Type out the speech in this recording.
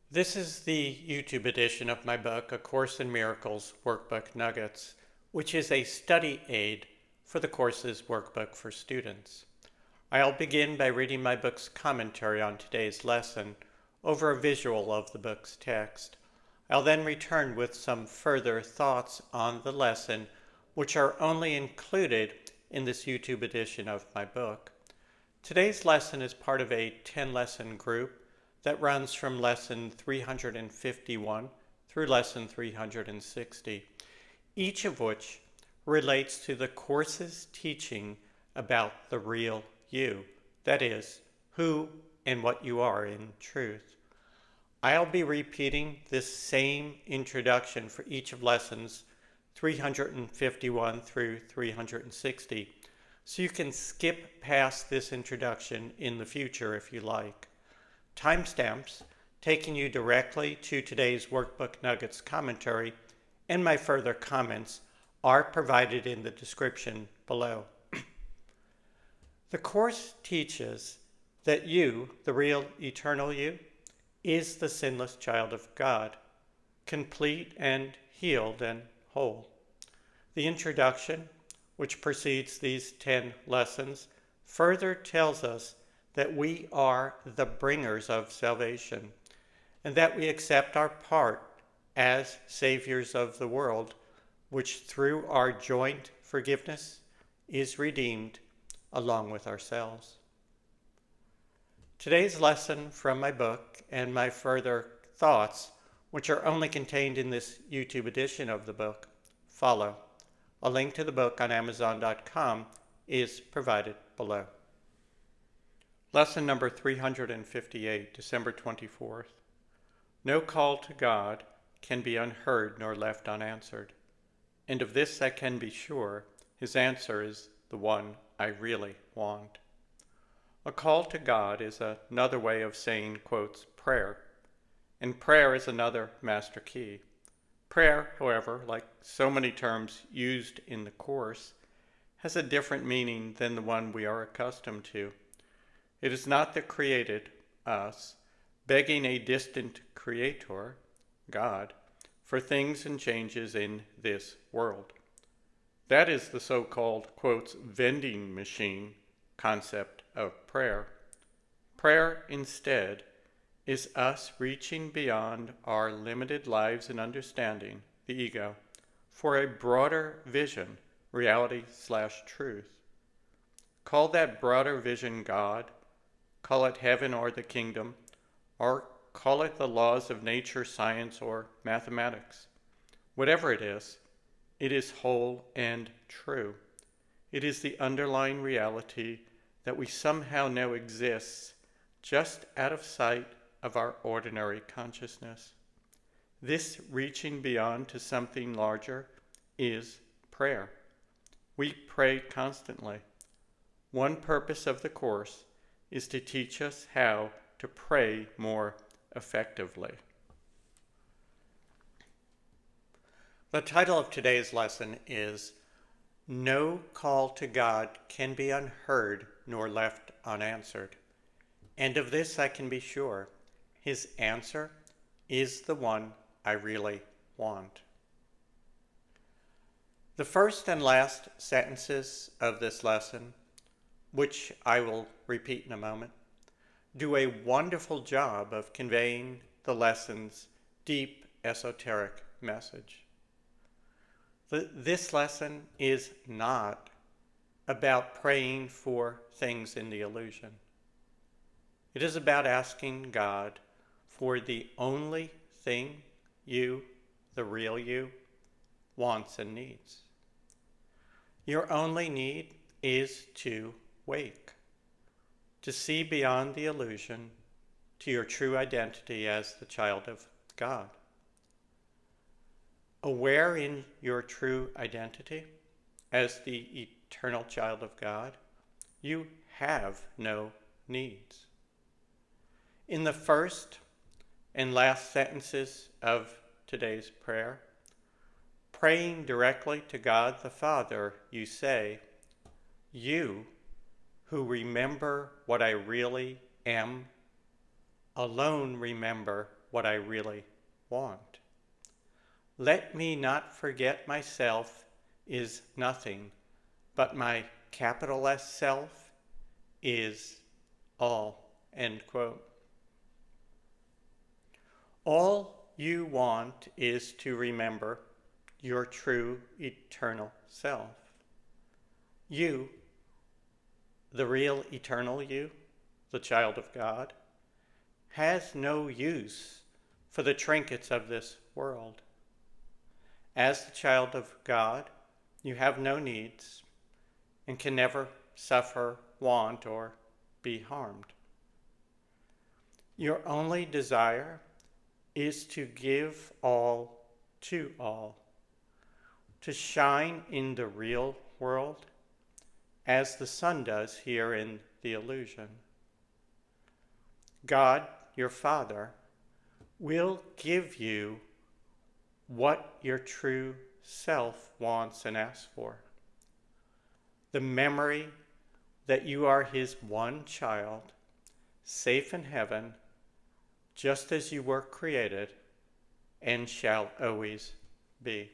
This is the YouTube edition of my book, A Course in Miracles Workbook Nuggets, which is a study aid for the course's workbook for students. I'll begin by reading my book's commentary on today's lesson over a visual of the book's text. I'll then return with some further thoughts on the lesson, which are only included in this YouTube edition of my book. Today's lesson is part of a 10-lesson group that runs from lesson 351 through lesson 360, each of which relates to the course's teaching about the real you, that is, who and what you are in truth. I'll be repeating this same introduction for each of lessons 351 through 360, so you can skip past this introduction in the future if you like. Timestamps taking you directly to today's Workbook Nuggets commentary and my further comments are provided in the description below. The course teaches that you, the real eternal you, is the sinless child of God, complete and healed and whole. The introduction, which precedes these 10 lessons, further tells us that we are the bringers of salvation, and that we accept our part as saviors of the world, which through our joint forgiveness is redeemed along with ourselves. Today's lesson from my book and my further thoughts, which are only contained in this YouTube edition of the book, follow. A link to the book on Amazon.com is provided below. Lesson number 358, December 24th. No call to God can be unheard nor left unanswered. And of this I can be sure, his answer is the one I really want. A call to God is another way of saying, quotes, prayer. And prayer is another master key. Prayer, however, like so many terms used in the course, has a different meaning than the one we are accustomed to. It is not the created, us, begging a distant creator, God, for things and changes in this world. That is the so-called, quotes, vending machine concept of prayer. Prayer, instead, is us reaching beyond our limited lives and understanding, the ego, for a broader vision, reality/truth. Call that broader vision God, call it heaven or the kingdom, or call it the laws of nature, science, or mathematics. Whatever it is whole and true. It is the underlying reality that we somehow know exists just out of sight of our ordinary consciousness. This reaching beyond to something larger is prayer. We pray constantly. One purpose of the course is to teach us how to pray more effectively. The title of today's lesson is No Call to God Can Be Unheard Nor Left Unanswered. And of this I can be sure, his answer is the one I really want. The first and last sentences of this lesson, which I will repeat in a moment, do a wonderful job of conveying the lesson's deep esoteric message. This lesson is not about praying for things in the illusion. It is about asking God for the only thing you, the real you, wants and needs. Your only need is to wake, to see beyond the illusion to your true identity as the child of God. Aware in your true identity as the eternal child of God, you have no needs. In the first and last sentences of today's prayer, praying directly to God the Father, you say, you who remember what I really am, alone remember what I really want. Let me not forget myself is nothing, but my capital S self is all. End quote. All you want is to remember your true eternal self. You, the real eternal you, the child of God, has no use for the trinkets of this world. As the child of God, you have no needs and can never suffer, want, or be harmed. Your only desire is to give all to all, to shine in the real world as the sun does here in the illusion. God, your Father, will give you what your true self wants and asks for. The memory that you are his one child, safe in heaven, just as you were created and shall always be.